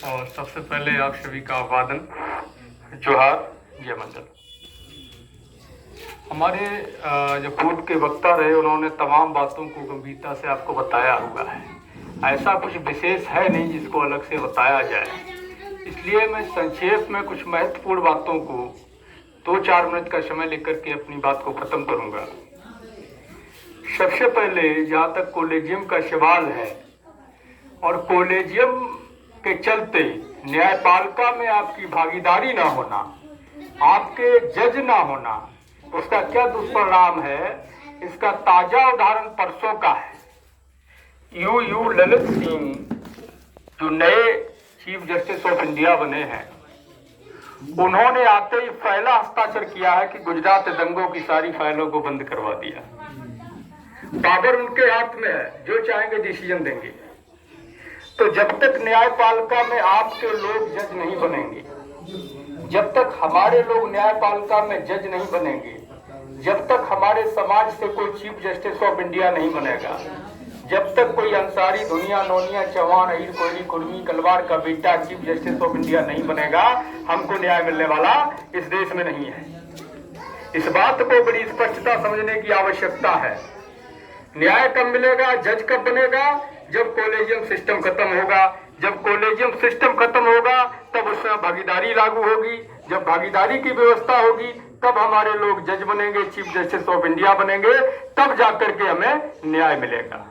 और सबसे पहले आप सभी का अभिवादन, जोहार, जय मंडल। हमारे जो पूर्व के वक्ता रहे उन्होंने तमाम बातों को गंभीरता से आपको बताया हुआ है। ऐसा कुछ विशेष है नहीं जिसको अलग से बताया जाए, इसलिए मैं संक्षेप में कुछ महत्वपूर्ण बातों को 2-4 मिनट का समय लेकर के अपनी बात को खत्म करूंगा। सबसे पहले जहाँ तक कॉलेजियम का सवाल है और कॉलेजियम के चलते न्यायपालिका में आपकी भागीदारी ना होना, आपके जज ना होना, उसका क्या दुष्परिणाम है, इसका ताजा उदाहरण परसों का है। यू ललित सिंह जो नए चीफ जस्टिस ऑफ इंडिया बने हैं, उन्होंने आते ही पहला हस्ताक्षर किया है कि गुजरात दंगों की सारी फाइलों को बंद करवा दिया। पावर उनके हाथ में है, जो चाहेंगे डिसीजन देंगे। तो जब तक न्यायपालिका में आपके लोग जज नहीं बनेंगे, जब तक हमारे लोग न्यायपालिका में जज नहीं बनेंगे, जब तक हमारे समाज से कोई चीफ जस्टिस ऑफ इंडिया नहीं बनेगा, जब तक कोई अंसारी, दुनिया, नोनिया, चौहान, अहीर, कोयली, कुर्मी, कलवार का बेटा चीफ जस्टिस ऑफ इंडिया नहीं बनेगा, हमको न्याय मिलने वाला इस देश में नहीं है। इस बात को बड़ी स्पष्टता समझने की आवश्यकता है। न्याय कब मिलेगा, जज कब बनेगा? जब कॉलेजियम सिस्टम खत्म होगा। जब कॉलेजियम सिस्टम खत्म होगा तब उसमें भागीदारी लागू होगी। जब भागीदारी की व्यवस्था होगी तब हमारे लोग जज बनेंगे, चीफ जस्टिस ऑफ इंडिया बनेंगे, तब जाकर के हमें न्याय मिलेगा।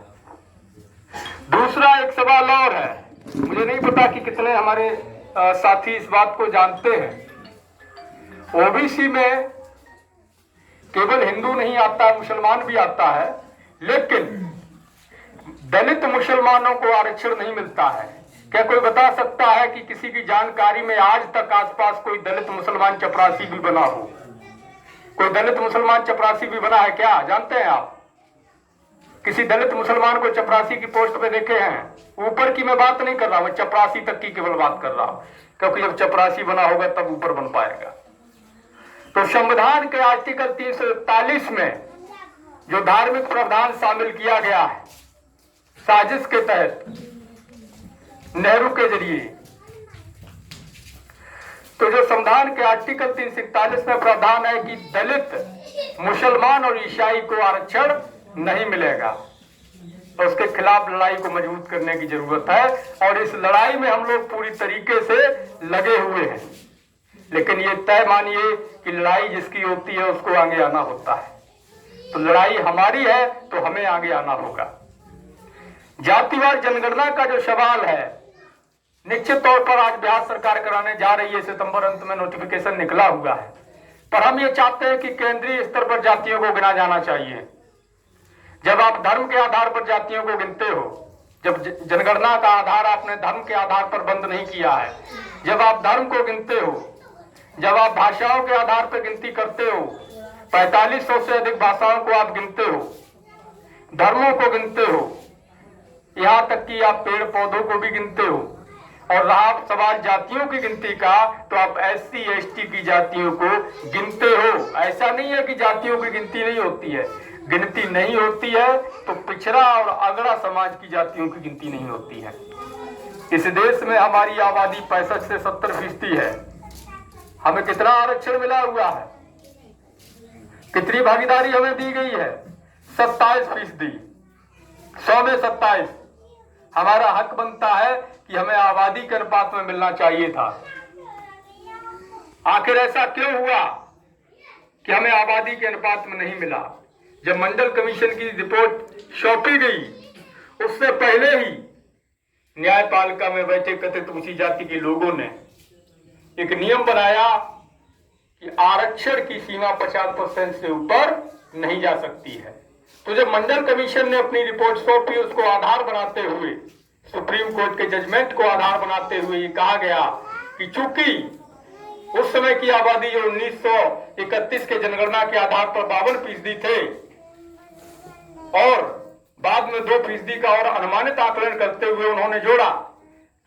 दूसरा एक सवाल और है, मुझे नहीं पता कि कितने हमारे साथी इस बात को जानते हैं। ओबीसी में केवल हिंदू नहीं आता, मुसलमान भी आता है, लेकिन दलित मुसलमानों को आरक्षण नहीं मिलता है। क्या कोई बता सकता है कि किसी की जानकारी में आज तक आसपास कोई दलित मुसलमान चपरासी भी बना हो? कोई दलित मुसलमान चपरासी भी बना है क्या? जानते हैं आप? किसी दलित मुसलमान को चपरासी की पोस्ट पे देखे हैं? ऊपर की मैं बात नहीं कर रहा हूं, चपरासी तक की केवल बात कर रहा हूं, क्योंकि जब चपरासी बना होगा तब ऊपर बन पाएगा। तो संविधान के आर्टिकल 341 में जो धार्मिक प्रावधान शामिल किया गया है साजिश के तहत नेहरू के जरिए, तो जो संविधान के आर्टिकल 341 में प्रावधान है कि दलित, मुसलमान और ईसाई को आरक्षण नहीं मिलेगा, तो उसके खिलाफ लड़ाई को मजबूत करने की जरूरत है। और इस लड़ाई में हम लोग पूरी तरीके से लगे हुए हैं। लेकिन ये तय मानिए कि लड़ाई जिसकी होती है उसको आगे आना होता है। तो लड़ाई हमारी है तो हमें आगे आना होगा। जातिवार जनगणना का जो सवाल है, निश्चित तौर पर आज बिहार सरकार कराने जा रही है, सितंबर अंत में नोटिफिकेशन निकला हुआ है, पर हम ये चाहते हैं कि केंद्रीय स्तर पर जातियों को गिना जाना चाहिए। जब आप धर्म के आधार पर जातियों को गिनते हो, जब जनगणना का आधार आपने धर्म के आधार पर बंद नहीं किया है, जब आप धर्म को गिनते हो, जब आप भाषाओं के आधार पर गिनती करते हो, 4500 से अधिक भाषाओं को आप गिनते हो, धर्मों को गिनते हो, यहाँ तक कि आप पेड़ पौधों को भी गिनते हो, और रहा सवाल जातियों की गिनती का, तो आप SC ST की जातियों को गिनते हो। ऐसा नहीं है कि जातियों की गिनती नहीं होती है, गिनती नहीं होती है तो पिछड़ा और अगड़ा समाज की जातियों की गिनती नहीं होती है। इस देश में हमारी आबादी 65 से 70% है। हमें कितना आरक्षण मिला हुआ है, कितनी भागीदारी हमें दी गई है? 27%, 100 में 27। हमारा हक बनता है कि हमें आबादी के अनुपात में मिलना चाहिए था। आखिर ऐसा क्यों हुआ कि हमें आबादी के अनुपात में नहीं मिला? जब मंडल कमीशन की रिपोर्ट सौंपी गई, उससे पहले ही न्यायपालिका में बैठे कथित ऊंची जाति के लोगों ने एक नियम बनाया कि आरक्षण की सीमा 50% से ऊपर नहीं जा सकती है। तो जब मंडल कमीशन ने अपनी रिपोर्ट सौंपी, उसको आधार बनाते हुए, सुप्रीम कोर्ट के जजमेंट को आधार बनाते हुए ये कहा गया कि चूंकि उस समय की आबादी जो 1931 के जनगणना के आधार पर 52% थे और बाद में 2% का और अनुमानित आकलन करते हुए उन्होंने जोड़ा,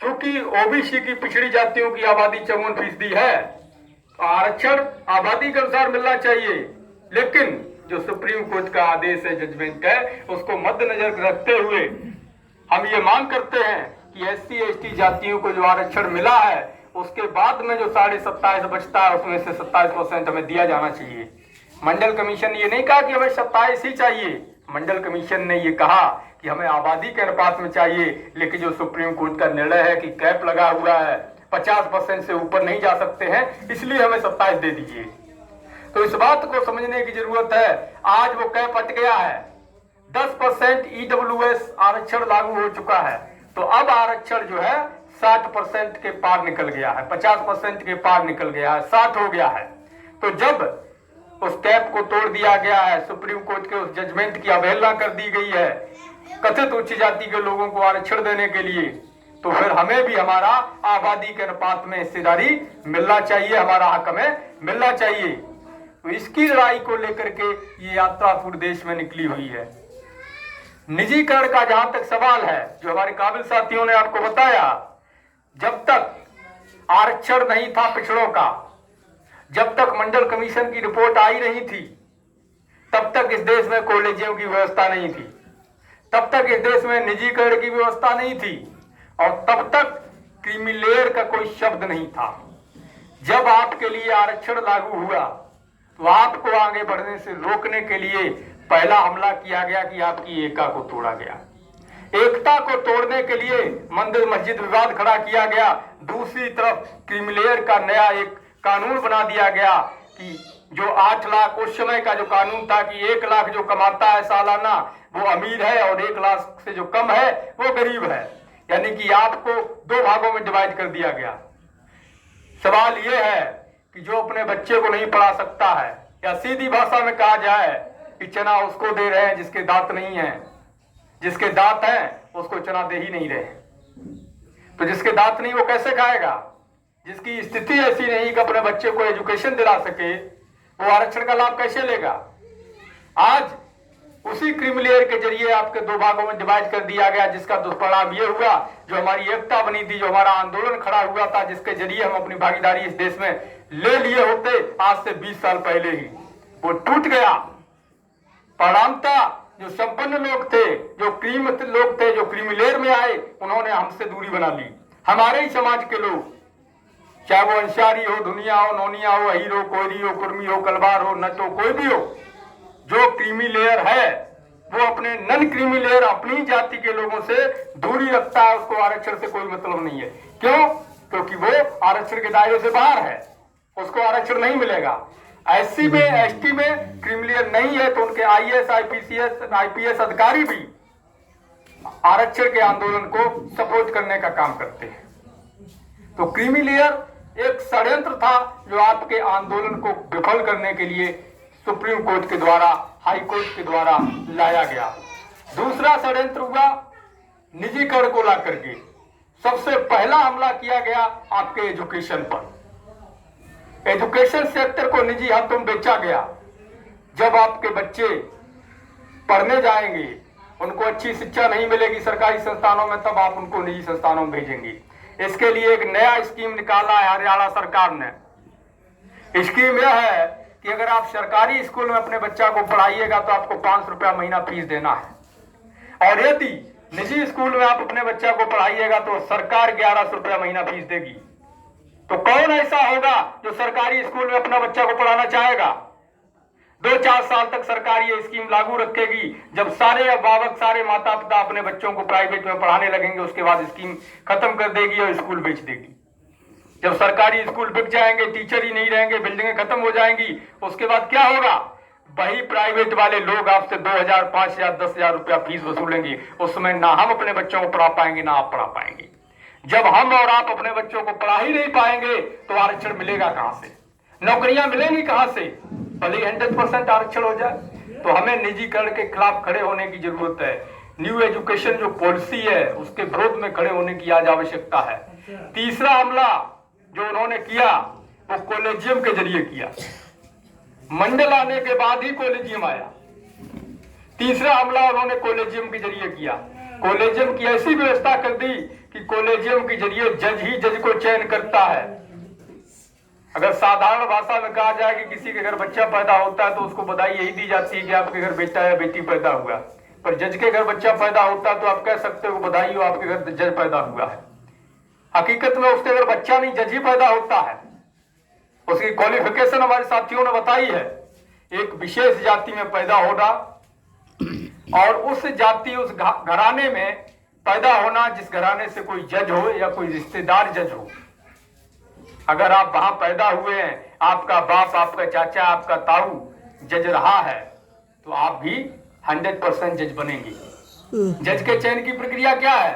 चूंकि ओबीसी की पिछड़ी जातियों की आबादी 54% है, तो आरक्षण आबादी के अनुसार मिलना चाहिए। लेकिन जो सुप्रीम कोर्ट का आदेश है, जजमेंट है, उसको मद्देनजर रखते हुए हम ये मांग करते हैं कि SC/ST जातियों को जो आरक्षण मिला है उसके बाद में जो 27.5 बचता है उसमें से 27% हमें दिया जाना चाहिए। मंडल कमीशन ने ये नहीं कहा कि हमें 27 ही चाहिए, मंडल कमीशन ने ये कहा कि हमें आबादी के अनुपात में चाहिए, लेकिन जो सुप्रीम कोर्ट का निर्णय है कि कैप लगा हुआ है 50% से ऊपर नहीं जा सकते हैं, इसलिए हमें 27 दे दीजिए। तो इस बात को समझने की जरूरत है। आज वो कैप हट गया है, 10% EWS आरक्षण लागू हो चुका है, तो अब आरक्षण जो है 60% के पार निकल गया है, 50% के पार निकल गया है, 60 हो गया है। तो जब उस कैप को तोड़ दिया गया है, सुप्रीम कोर्ट के उस जजमेंट की अवहेलना कर दी गई है कथित उच्च जाति के लोगों को आरक्षण देने के लिए, तो फिर हमें भी हमारा आबादी के अनुपात में हिस्सेदारी मिलना चाहिए, हमारा हक हमें मिलना चाहिए। तो इसकी लड़ाई को लेकर के ये यात्रा पूरे देश में निकली हुई है। निजीकरण का जहां तक सवाल है, जो हमारे काबिल साथियों ने आपको बताया, जब तक आरक्षण नहीं था पिछड़ों का, जब तक मंडल कमीशन की रिपोर्ट आई नहीं थी, तब तक इस देश में कॉलेजों की व्यवस्था नहीं थी, तब तक इस देश में निजीकरण की व्यवस्था नहीं थी, और तब तक क्रीमी लेयर का कोई शब्द नहीं था। जब आपके लिए आरक्षण लागू हुआ तो आपको आगे बढ़ने से रोकने के लिए पहला हमला किया गया कि आपकी एकता को तोड़ा गया। एकता को तोड़ने के लिए मंदिर मस्जिद विवाद खड़ा किया गया। दूसरी तरफ क्रीमी लेयर का नया एक कानून बना दिया गया कि जो 8 लाख उस समय का जो कानून था कि 1 लाख जो कमाता है सालाना वो अमीर है और 1 लाख से जो कम है वो गरीब है, यानी कि आपको 2 भागों में डिवाइड कर दिया गया। सवाल ये है कि जो अपने बच्चे को नहीं पढ़ा सकता है, या सीधी भाषा में कहा जाए कि चना उसको दे रहे हैं जिसके दांत नहीं है, जिसके दांत हैं उसको चना दे ही नहीं रहे। तो जिसके दांत नहीं वो कैसे खाएगा? जिसकी स्थिति ऐसी नहीं कि अपने बच्चे को एजुकेशन दिला सके, वो आरक्षण का लाभ कैसे लेगा? आज उसी क्रीमी लेयर के जरिए आपके 2 भागों में डिवाइड कर दिया गया, जिसका दुष्परिणाम ये हुआ, जो हमारी एकता बनी थी, जो हमारा आंदोलन खड़ा हुआ था, जिसके जरिए हम अपनी भागीदारी इस देश में ले लिए होते आज से 20 साल पहले ही, वो टूट गया। परिणामता जो संपन्न लोग थे, जो क्रीम लोग थे, जो क्रीमी लेयर में आए, उन्होंने हमसे दूरी बना ली। हमारे ही समाज के लोग, चाहे वो अंसारी हो, दुनिया हो, नोनिया हो, हीरो, कोयरी हो, कुर्मी हो, कलवार हो, नट हो, कोई भी हो, जो क्रीमी लेयर है वो अपने नन क्रीमी लेयर अपनी जाति के लोगों से दूरी रखता है, उसको आरक्षण से कोई मतलब नहीं है। क्यों? क्योंकि वो आरक्षण के दायरे से बाहर है, उसको आरक्षण नहीं मिलेगा। SC में, ST में क्रीमी लेयर नहीं है तो उनके IAS, IPS अधिकारी भी आरक्षण के आंदोलन को सपोर्ट करने का काम करते हैं। तो क्रीमी लेयर एक षड्यंत्र था जो आपके आंदोलन को विफल करने के लिए सुप्रीम कोर्ट के द्वारा, हाई कोर्ट के द्वारा लाया गया। दूसरा षड्यंत्र हुआ निजीकरण को लाकर के। सबसे पहला हमला किया गया आपके एजुकेशन पर। एजुकेशन सेक्टर को निजी हाथों में बेचा गया। जब आपके बच्चे पढ़ने जाएंगे, उनको अच्छी शिक्षा नहीं मिलेगी सरकारी संस्थानों में, तब आप उनको निजी संस्थानों में भेजेंगे। इसके लिए एक नया स्कीम निकाला है हरियाणा सरकार ने। स्कीम यह है कि अगर आप सरकारी स्कूल में अपने बच्चा को पढ़ाइएगा तो आपको 500 रुपया महीना फीस देना है, और यदि निजी स्कूल में आप अपने बच्चा को पढ़ाइएगा तो सरकार 1100 रुपया महीना फीस देगी। तो कौन ऐसा होगा जो सरकारी स्कूल में अपना बच्चा को पढ़ाना चाहेगा? 2-4 साल तक सरकार ये स्कीम लागू रखेगी। जब सारे अभिभावक, सारे माता पिता अपने बच्चों को प्राइवेट में पढ़ाने लगेंगे, उसके बाद स्कीम खत्म कर देगी और स्कूल बेच देगी। जब सरकारी स्कूल बिक जाएंगे, टीचर ही नहीं रहेंगे, बिल्डिंगें खत्म हो जाएंगी, उसके बाद क्या होगा? वही प्राइवेट वाले लोग आपसे 2000, 5000, 10,000 रुपया फीस वसूलेंगे। उसमें ना हम अपने बच्चों को पढ़ा पाएंगे, ना आप पढ़ा पाएंगे। जब हम और आप अपने बच्चों को पढ़ा ही नहीं पाएंगे तो आरक्षण मिलेगा कहां से? नौकरियां मिलेंगी कहां से? भले 100% आरक्षण हो जाए। तो हमें निजीकरण के खिलाफ खड़े होने की जरूरत है। न्यू एजुकेशन जो पॉलिसी है उसके विरोध में खड़े होने की आज आवश्यकता है। तीसरा हमला जो उन्होंने किया वो कॉलेजियम के जरिए किया। मंडल आने के बाद ही कॉलेजियम आया। तीसरा हमला उन्होंने कॉलेजियम के जरिए किया। कॉलेजियम की ऐसी व्यवस्था कर दी कि कॉलेजियम के जरिए जज ही जज को चयन करता है। अगर साधारण भाषा में कहा जाए कि किसी के घर बच्चा पैदा होता है तो उसको बधाई यही दी जाती है कि आपके घर बेटा या बेटी पैदा हुआ। पर जज के घर बच्चा पैदा होता तो आप कह सकते हो बधाई हो, आपके घर जज पैदा हुआ है। हकीकत में उसके घर बच्चा नहीं, जज ही पैदा होता है। उसकी क्वालिफिकेशन हमारे साथियों ने बताई है, एक विशेष जाति में पैदा होना और उस जाति उस घराने में पैदा होना जिस घराने से कोई जज हो या कोई रिश्तेदार जज हो। अगर आप वहां पैदा हुए हैं, आपका बाप, आपका चाचा, आपका ताऊ जज रहा है, तो आप भी 100% जज बनेंगे। जज के चयन की प्रक्रिया क्या है?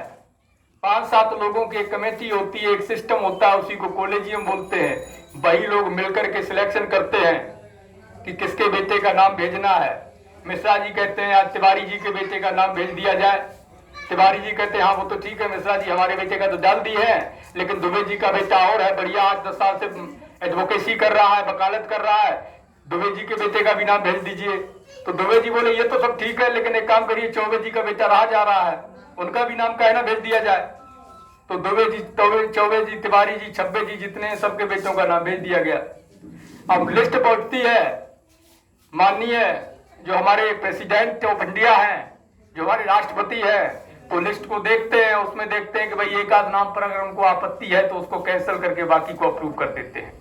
5-7 लोगों की एक कमेटी होती है, एक सिस्टम होता है, उसी को कॉलेजियम बोलते हैं। वही लोग मिलकर के सिलेक्शन करते हैं कि किसके बेटे का नाम भेजना है। मिश्रा जी कहते हैं आज तिवारी जी के बेटे का नाम भेज दिया जाए। तिवारी जी कहते हैं हाँ वो तो ठीक है मिश्रा जी, हमारे बेटे का तो डाल दी है, लेकिन दुबे जी का बेटा और है बढ़िया, 8-10 साल से एडवोकेसी कर रहा है, वकालत कर रहा है, दुबे जी के बेटे का भी नाम भेज दीजिए। तो दुबे जी बोले ये तो सब ठीक है, लेकिन एक काम करिए, चौबे जी का बेटा रहा जा रहा है, उनका भी नाम कहना भेज दिया जाए। तो दुबे जी, चौबे जी, तिवारी जी, छब्बे जी, जितने सबके बेटों का नाम भेज दिया गया। अब लिस्ट पहुंचती है, माननीय जो हमारे प्रेसिडेंट ऑफ इंडिया हैं, जो हमारे राष्ट्रपति है, तो लिस्ट को देखते हैं, उसमें देखते हैं कि भाई एक आध नाम पर अगर उनको आपत्ति है तो उसको कैंसिल करके बाकी को अप्रूव कर देते हैं।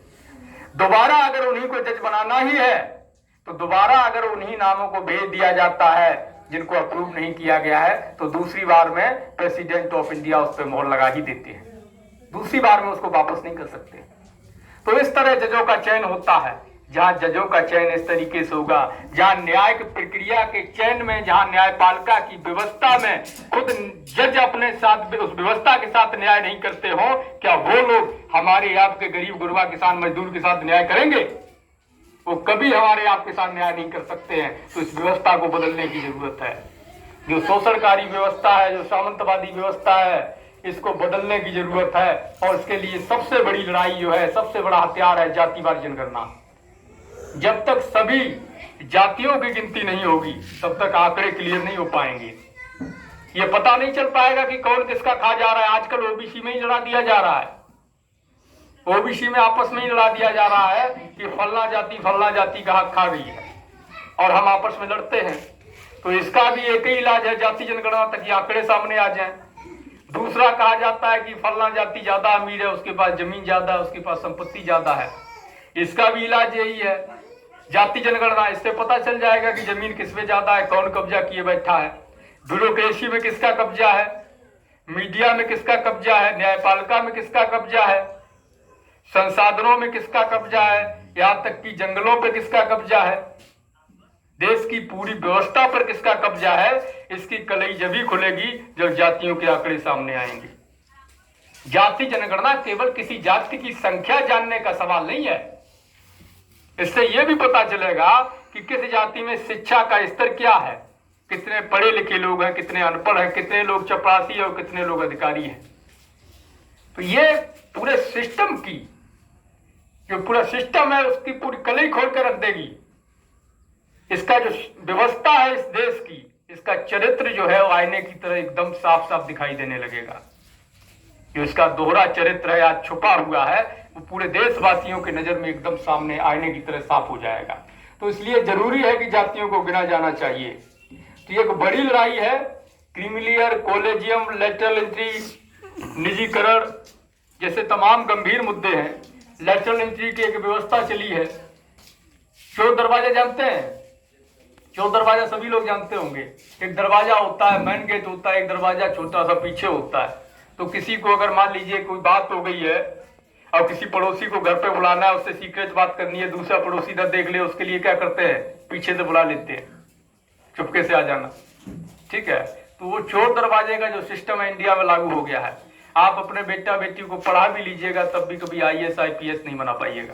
दोबारा अगर उन्हीं को जज बनाना ही है तो दोबारा अगर उन्हीं नामों को भेज दिया जाता है जिनको अप्रूव नहीं किया गया है, तो दूसरी बार में प्रेसिडेंट ऑफ इंडिया उस पर मोहर लगा ही देते हैं, दूसरी बार में उसको वापस नहीं कर सकते। तो इस तरह जजों का चयन होता है। जहां जजों का चयन इस तरीके से होगा, जहां न्यायिक प्रक्रिया के चयन में, जहां न्यायपालिका की व्यवस्था में खुद जज अपने साथ उस व्यवस्था के साथ न्याय नहीं करते हो, क्या वो लोग हमारे आपके गरीब गुरबा किसान मजदूर के साथ न्याय करेंगे? वो कभी हमारे आपके साथ न्याय नहीं कर सकते हैं। तो इस व्यवस्था को बदलने की जरूरत है। जो शोषणकारी व्यवस्था है, जो सामंतवादी व्यवस्था है, इसको बदलने की जरूरत है। और इसके लिए सबसे बड़ी लड़ाई जो है, सबसे बड़ा हथियार है जातिवार जनगणना। जब तक सभी जातियों की गिनती नहीं होगी तब तक आंकड़े क्लियर नहीं हो पाएंगे। ये पता नहीं चल पाएगा कि कौन किसका खा जा रहा है। आजकल ओबीसी में ही लड़ा दिया जा रहा है, ओबीसी में आपस में ही लड़ा दिया जा रहा है कि फलना जाति का हक खा गई है और हम आपस में लड़ते हैं। तो इसका भी एक ही इलाज है, जाति जनगणना तक ये आंकड़े सामने आ जाएं। दूसरा कहा जाता है कि फलना जाति ज्यादा अमीर है, उसके पास जमीन ज्यादा है, उसके पास संपत्ति ज्यादा है। इसका भी इलाज यही है, जाति जनगणना। इससे पता चल जाएगा कि जमीन किस पे ज्यादा है, कौन कब्जा किए बैठा है, ब्यूरोक्रेसी में किसका कब्जा है, मीडिया में किसका कब्जा है, न्यायपालिका में किसका कब्जा है, संसाधनों में किसका कब्जा है, यहाँ तक कि जंगलों पे किसका कब्जा है, देश की पूरी व्यवस्था पर किसका कब्जा है। इसकी कलई जब ही खुलेगी जब जातियों के आंकड़े सामने आएंगे। जाति जनगणना केवल किसी जाति की संख्या जानने का सवाल नहीं है। इससे यह भी पता चलेगा कि किस जाति में शिक्षा का स्तर क्या है, कितने पढ़े लिखे लोग हैं, कितने अनपढ़ हैं, कितने लोग चपरासी हैं और कितने लोग अधिकारी हैं। तो ये पूरे सिस्टम की जो पूरा सिस्टम है उसकी पूरी कलई खोल कर रख देगी। इसका जो व्यवस्था है इस देश की, इसका चरित्र जो है वो आईने की तरह एकदम साफ साफ दिखाई देने लगेगा। जो इसका दोहरा चरित्र है आज छुपा हुआ है, वो पूरे देशवासियों के नजर में एकदम सामने आईने की तरह साफ हो जाएगा। तो इसलिए जरूरी है कि जातियों को गिना जाना चाहिए। तो ये एक बड़ी लड़ाई है। क्रीमिलियर, कॉलेजियम, लेटरल एंट्री, निजीकरण जैसे तमाम गंभीर मुद्दे हैं। लेटरल एंट्री की एक व्यवस्था चली है। चोर दरवाजा जानते हैं? चोर दरवाजा सभी लोग जानते होंगे। एक दरवाजा होता है, मेन गेट होता है, एक दरवाजा छोटा सा पीछे होता है। तो किसी को अगर मान लीजिए कोई बात हो गई है और किसी पड़ोसी को घर पे बुलाना है, उससे सीक्रेट बात करनी है, दूसरा पड़ोसी ना देख ले, उसके लिए क्या करते हैं, पीछे से बुला लेते हैं, चुपके से आ जाना, ठीक है। तो वो चोर दरवाजे का जो सिस्टम है इंडिया में लागू हो गया है। आप अपने बेटा बेटी को पढ़ा भी लीजिएगा तब भी कभी IAS IPS नहीं बना पाइएगा,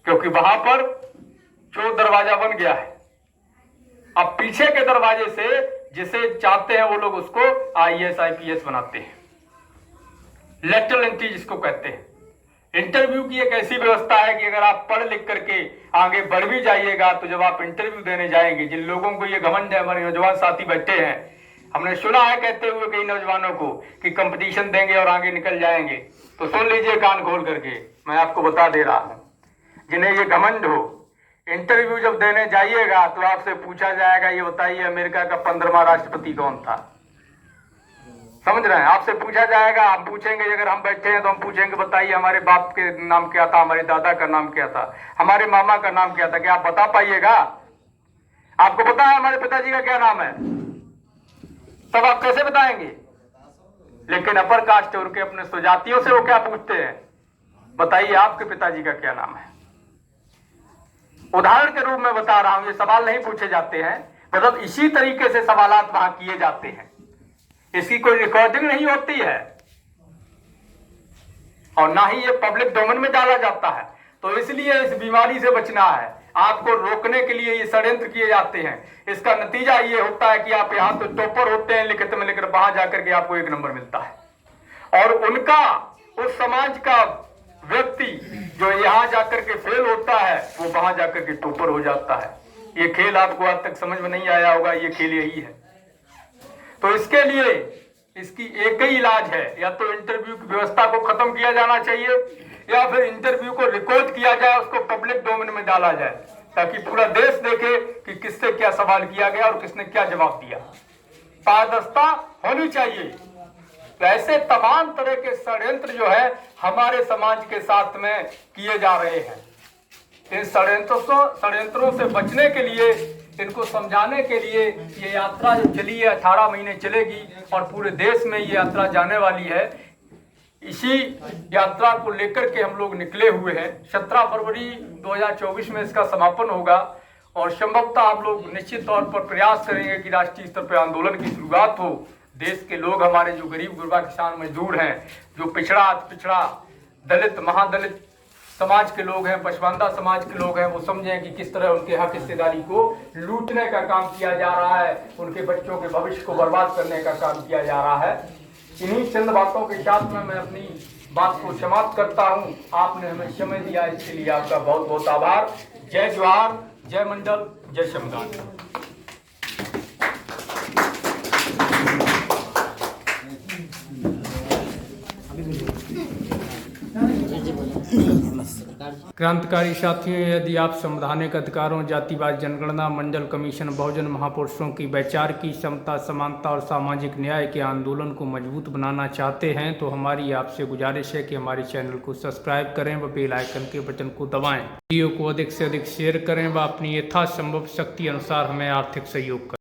क्योंकि वहां पर चोर दरवाजा बन गया है। अब पीछे के दरवाजे से जिसे चाहते हैं वो लोग उसको IAS IPS बनाते हैं। लेटरल एंट्री जिसको कहते हैं। इंटरव्यू की एक ऐसी व्यवस्था है कि अगर आप पढ़ लिख करके आगे बढ़ भी जाइएगा तो जब आप इंटरव्यू देने जाएंगे, जिन लोगों को ये घमंड है, हमारे नौजवान साथी बैठे हैं, हमने सुना है कहते हुए कई नौजवानों को कि कंपटीशन देंगे और आगे निकल जाएंगे, तो सुन लीजिए कान खोल करके, मैं आपको बता दे रहा हूं, जिन्हें ये घमंड हो, इंटरव्यू जब देने जाइएगा तो आपसे पूछा जाएगा, ये बताइए अमेरिका का 15वां राष्ट्रपति कौन था। समझ रहे हैं? आपसे पूछा जाएगा, आप पूछेंगे, अगर हम बैठे हैं तो हम पूछेंगे बताइए हमारे बाप के नाम क्या था, हमारे दादा का नाम क्या था, हमारे मामा का नाम क्या था, क्या आप बता पाइएगा? आपको पता है हमारे पिताजी का क्या नाम है? तब आप कैसे बताएंगे? लेकिन अपर कास्ट और के अपने स्वजातियों से वो क्या पूछते हैं, बताइए आपके पिताजी का क्या नाम है। उदाहरण के रूप में बता रहा हूं, ये सवाल नहीं पूछे जाते हैं, मतलब इसी तरीके से सवालात वहां किए जाते हैं। इसकी कोई रिकॉर्डिंग नहीं होती है और ना ही ये पब्लिक डोमेन में डाला जाता है। तो इसलिए इस बीमारी से बचना है, आपको रोकने के लिए ये षड्यंत्र किए जाते हैं। इसका नतीजा ये होता है कि आप यहाँ तो टॉपर होते हैं लिखित में, लेकर वहां जाकर के आपको 1 नंबर मिलता है और उनका, उस समाज का व्यक्ति जो यहाँ जाकर के फेल होता है वो वहां जाकर के टॉपर हो जाता है। ये खेल आपको आज तक समझ में नहीं आया होगा, ये खेल यही है। तो इसके लिए इसकी एक ही इलाज है, या तो इंटरव्यू की व्यवस्था को खत्म किया जाना चाहिए या फिर इंटरव्यू को रिकॉर्ड किया जाए, उसको पब्लिक डोमेन में डाला जाए ताकि पूरा देश देखे कि किससे क्या सवाल किया गया और किसने क्या जवाब दिया। पारदर्शिता होनी चाहिए। तो ऐसे तमाम तरह के षड्यंत्र जो है हमारे समाज के साथ में किए जा रहे हैं। इन षड्यंत्रों से बचने के लिए, इनको समझाने के लिए ये यात्रा जो चली है 18 महीने चलेगी और पूरे देश में ये यात्रा जाने वाली है। इसी यात्रा को लेकर के हम लोग निकले हुए हैं। 17 फरवरी 2024 में इसका समापन होगा और संभवतः आप लोग निश्चित तौर पर प्रयास करेंगे कि राष्ट्रीय स्तर पर आंदोलन की शुरुआत हो। देश के लोग, हमारे जो गरीब गुरबा किसान मजदूर हैं, जो पिछड़ा दलित महादलित समाज के लोग हैं, पछवांदा समाज के लोग हैं, वो समझें कि किस तरह उनके हक हिस्सेदारी को लूटने का काम किया जा रहा है, उनके बच्चों के भविष्य को बर्बाद करने का काम किया जा रहा है। इन्हीं चंद बातों के साथ में मैं अपनी बात को समाप्त करता हूं। आपने हमें समय दिया, इसके लिए आपका बहुत बहुत आभार। जय जवाहर, जय मंडल, जय संविधान। क्रांतिकारी साथियों, यदि आप संवैधानिक अधिकारों, जातिवाद जनगणना, मंडल कमीशन, बहुजन महापुरुषों की वैचारिक समता, समानता और सामाजिक न्याय के आंदोलन को मजबूत बनाना चाहते हैं तो हमारी आपसे गुजारिश है कि हमारे चैनल को सब्सक्राइब करें व बेल आइकन के बटन को दबाएं। वीडियो को अधिक से अधिक शेयर करें व अपनी यथासंभव शक्ति अनुसार हमें आर्थिक सहयोग करें।